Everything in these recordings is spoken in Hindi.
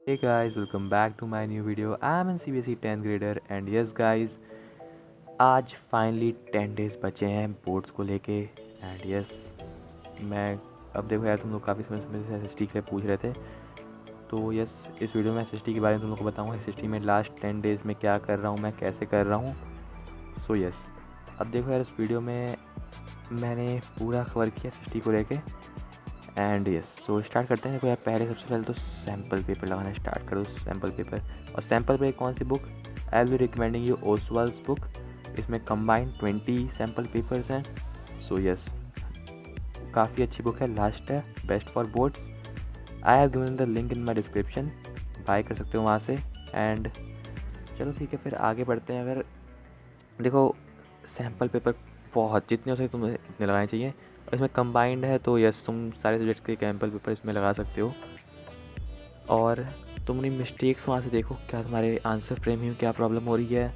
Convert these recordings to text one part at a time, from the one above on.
Hey guys, welcome back to my new video. I'm in CBSE 10th grader and yes guys, आज फाइनली 10 डेज़ बचे हैं बोर्ड्स को लेके एंड यस मैं अब देखो यार तुम लोग काफ़ी समय से एसएसटी के पूछ रहे थे तो यस इस वीडियो में एसएसटी के बारे में तुम लोग को बताऊंगा। एसएसटी में लास्ट 10 डेज़ में क्या कर रहा हूँ, मैं कैसे कर रहा हूँ। सो यस अब देखो यार इस वीडियो में मैंने पूरा कवर किया एसएसटी को लेके एंड यस सो स्टार्ट करते हैं। देखो यार पहले सबसे पहले तो सैम्पल पेपर लगाना स्टार्ट करो। सैम्पल पेपर और सैम्पल पेपर कौन सी book, I will be recommending you Oswaal's book. इसमें कंबाइंड 20 सैम्पल पेपर्स हैं। सो यस काफ़ी अच्छी बुक है, लास्ट है, best for boards. I have given the link in my description, buy कर सकते हो वहाँ से। एंड चलो ठीक है फिर आगे बढ़ते हैं। अगर देखो सैम्पल पेपर बहुत जितने हो सके तुम्हें इतने लगाने चाहिए। इसमें कंबाइंड है तो यस तुम सारे सब्जेक्ट के सैम्पल पेपर इसमें लगा सकते हो। और तुम अपनी मिस्टेक्स वहाँ से देखो, क्या तुम्हारे आंसर फ्रेमिंग में क्या प्रॉब्लम हो रही है।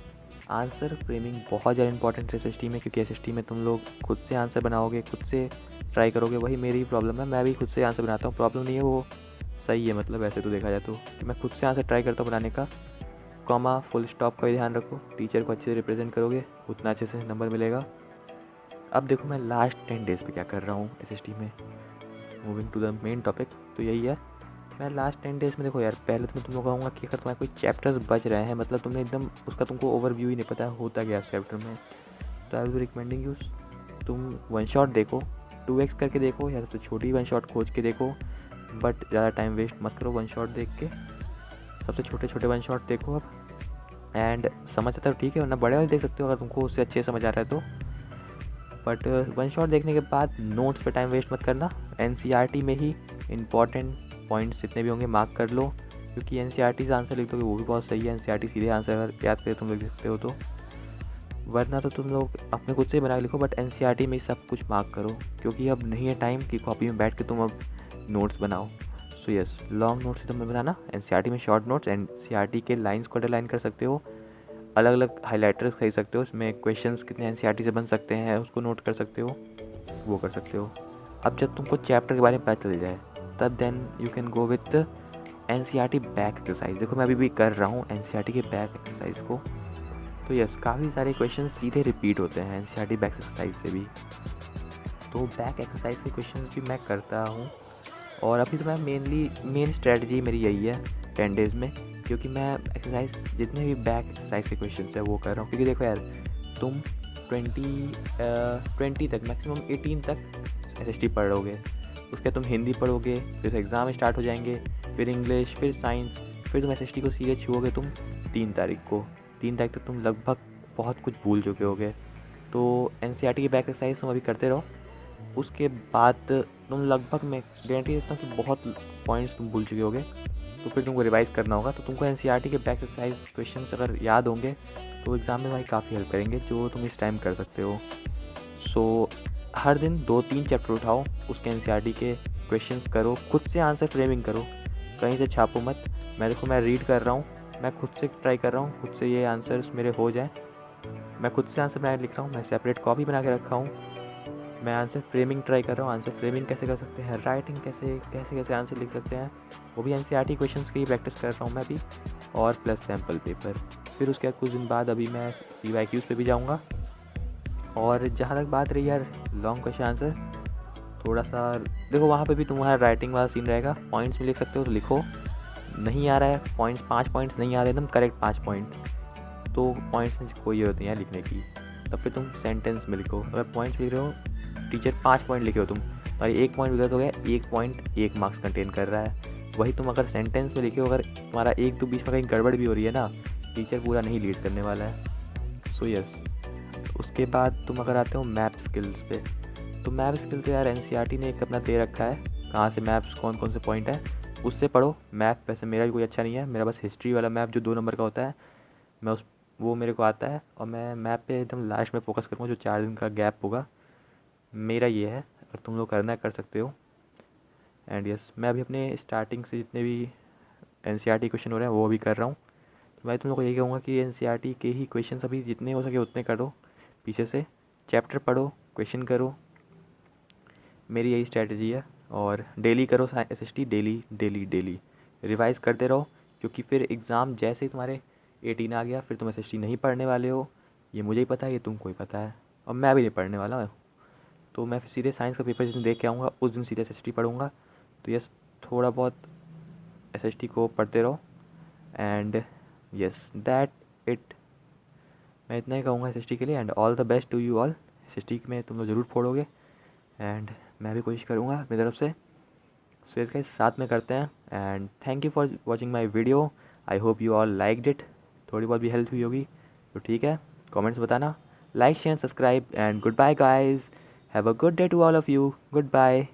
आंसर फ्रेमिंग बहुत ज़्यादा इंपॉर्टेंट है एसएसटी में, क्योंकि एसएसटी में तुम लोग खुद से आंसर बनाओगे, खुद से ट्राई करोगे। वही मेरी प्रॉब्लम है, मैं भी खुद से आंसर बनाता हूँ। प्रॉब्लम नहीं है, वो सही है। मतलब ऐसे तो देखा जाए तो कि मैं खुद से आंसर ट्राई करता हूँ बनाने का। कॉमा फुल स्टॉप का भी ध्यान रखो, टीचर को अच्छे से रिप्रेजेंट करोगे उतना अच्छे से नंबर मिलेगा। अब देखो मैं लास्ट 10 डेज़ पे क्या कर रहा हूँ एसएसटी में। Moving to the main topic, तो यही है। मैं लास्ट 10 डेज़ में देखो यार पहले तो मैं तुम लोग कहूँगा कि अगर तुम्हारे कोई चैप्टर्स बच रहे हैं, मतलब तुमने एकदम उसका तुमको ओवरव्यू ही नहीं पता होता गया उस चैप्टर में, तो आई विल रिकमेंडिंग यू तुम वन शॉट देखो, 2x करके देखो या तो छोटी वन शॉट खोज के देखो। बट ज़्यादा टाइम वेस्ट मत करो वन शॉट देख के, सबसे छोटे छोटे वन शॉट देखो अब। एंड समझ आता है ठीक है, वरना बड़े वाले देख सकते हो अगर तुमको उससे अच्छे समझ आ रहा है तो। बट वन शॉट देखने के बाद नोट्स पे टाइम वेस्ट मत करना। एनसीईआरटी में ही इंपॉर्टेंट पॉइंट्स जितने भी होंगे मार्क कर लो, क्योंकि एनसीईआरटी से आंसर लिख दोगे वो भी बहुत सही है। एनसीईआरटी सीधे आंसर अगर याद करके तुम लिख सकते हो तो, वरना तो तुम लोग अपने खुद से बना के लिखो। बट एनसीईआरटी में ही सब कुछ मार्क करो, क्योंकि अब नहीं है टाइम कि कॉपी में बैठ के तुम अब नोट्स बनाओ। सो यस लॉन्ग नोट्स तुम बनाना, एनसीईआरटी में शॉर्ट नोट्स। एनसीईआरटी के लाइन्स को अंडरलाइन कर सकते हो, अलग अलग हाइलाइटर्स खरीद सकते हो, इसमें क्वेश्चंस कितने एनसीईआरटी से बन सकते हैं उसको नोट कर सकते हो, वो कर सकते हो। अब जब तुमको चैप्टर के बारे में पता चल जाए तब then you can go with NCERT back exercise. देखो मैं अभी भी कर रहा हूँ एनसीईआरटी के बैक एक्सरसाइज को। तो यस काफ़ी सारे क्वेश्चन सीधे रिपीट होते हैं एनसीईआरटी बैक एक्सरसाइज से भी, तो बैक एक्सरसाइज के क्वेश्चन भी मैं करता हूँ। और अभी तो मैं मेन स्ट्रेटजी मेरी यही है 10 डेज़ में, क्योंकि मैं एक्सरसाइज जितने भी बैक एक्सरसाइज के क्वेश्चन है वो कर रहा हूँ। क्योंकि देखो यार तुम 20 तक मैक्सिमम 18 तक एसएसटी पढ़ोगे, उसके बाद तुम हिंदी पढ़ोगे, फिर एग्ज़ाम स्टार्ट हो जाएंगे, फिर इंग्लिश, फिर साइंस, फिर तुम एसएसटी को सीधे छुओगे तुम 3 तारीख को। 3 तारीख तक तुम लगभग बहुत कुछ भूल चुके होगे। तो एनसीईआरटी की बैक एक्सरसाइज तुम अभी करते रहो, उसके बाद तुम लगभग मैं गारंटी देता हूँ कि बहुत पॉइंट्स तुम भूल चुके होगे। तो फिर तुमको रिवाइज करना होगा। तो तुमको एनसीईआरटी के बैक एक्सरसाइज क्वेश्चन अगर याद होंगे तो एग्ज़ाम में भाई काफ़ी हेल्प करेंगे, जो तुम इस टाइम कर सकते हो। सो हर दिन 2-3 चैप्टर उठाओ, उसके एनसीईआरटी के क्वेश्चंस करो, खुद से आंसर फ्रेमिंग करो, कहीं से छापो मत। मैं देखो मैं रीड कर रहा हूँ, मैं खुद से ट्राई कर रहा हूँ, खुद से ये आंसर्स मेरे हो जाएँ। मैं खुद से आंसर बना के लिख रहा हूँ, मैं सेपरेट कॉपी बना के रखा हूँ। मैं आंसर फ्रेमिंग ट्राई कर रहा हूँ, आंसर फ्रेमिंग कैसे कर सकते हैं, राइटिंग कैसे कैसे कैसे आंसर लिख सकते हैं, वो भी एनसीईआरटी क्वेश्चंस की प्रैक्टिस कर रहा हूँ मैं भी, और प्लस सैम्पल पेपर। फिर उसके बाद कुछ दिन बाद अभी मैं पीवाईक्यूज़ पे भी जाऊँगा। और जहाँ तक बात रही यार लॉन्ग क्वेश्चन आंसर, थोड़ा सा देखो वहाँ पे भी तुम्हारा राइटिंग वाला सीन रहेगा। पॉइंट्स में लिख सकते हो तो लिखो, नहीं आ रहा है पॉइंट्स, 5 पॉइंट्स नहीं आ रहे एकदम करेक्ट 5 पॉइंट, तो पॉइंट्स में कोई ज़रूरत नहीं है लिखने की। तब फिर तुम सेंटेंस में लिखो। अगर पॉइंट्स लिख रहे हो, टीचर 5 पॉइंट लिखे हो तुम, भाई 1 पॉइंट गलत हो गया, 1 पॉइंट 1 मार्क्स कंटेन कर रहा है। वही तुम अगर सेंटेंस में लिखे हो, अगर तुम्हारा एक तो बीच में कहीं गड़बड़ भी हो रही है ना, टीचर पूरा नहीं लीड करने वाला है। सो यस उसके बाद तुम अगर आते हो मैप स्किल्स पे, तो मैप स्किल तो यार एनसीईआरटी ने एक अपना दे रखा है, कहाँ से मैप्स कौन कौन से पॉइंट है उससे पढ़ो। मैप वैसे मेरा भी कोई अच्छा नहीं है, मेरा बस हिस्ट्री वाला मैप जो 2 नंबर का होता है, मैं उस वो मेरे को आता है। और मैं मैप पे एकदम लास्ट में फोकस करूँगा, जो 4 दिन का गैप होगा मेरा ये है। अगर तुम लोग करना है कर सकते हो। एंड यस मैं अभी अपने स्टार्टिंग से जितने भी एनसीईआरटी क्वेश्चन हो रहे हैं वो भी कर रहा हूँ। तो मैं तुम लोग को यही कहूँगा कि एनसीईआरटी के ही क्वेश्चन अभी जितने हो सके उतने करो, पीछे से चैप्टर पढ़ो, क्वेश्चन करो, मेरी यही स्ट्रैटेजी है। और डेली करो SST, daily daily daily revise करते रहो। क्योंकि फिर एग्ज़ाम जैसे ही तुम्हारे 18 आ गया फिर तुम एसएसटी नहीं पढ़ने वाले हो, ये मुझे ही पता है, ये तुमको ही पता है, और मैं भी नहीं पढ़ने वाला हूँ। तो मैं सीधे साइंस का पेपर जिस दिन देख के आऊँगा उस दिन सीधे एसएसटी पढ़ूँगा। तो यस, थोड़ा बहुत एसएसटी को पढ़ते रहो एंड यस दैट इट। मैं इतना ही कहूँगा एसएसटी के लिए, and all the best to you all. SST में तुम लोग ज़रूर फोड़ोगे एंड मैं भी कोशिश करूँगा अपनी तरफ से। सो इसका साथ में करते हैं and thank you for watching my video. I hope you all liked it. थोड़ी बहुत भी हेल्प हुई होगी तो ठीक है, कमेंट्स बताना, like share subscribe and goodbye guys. Have a good day to all of you. Good bye.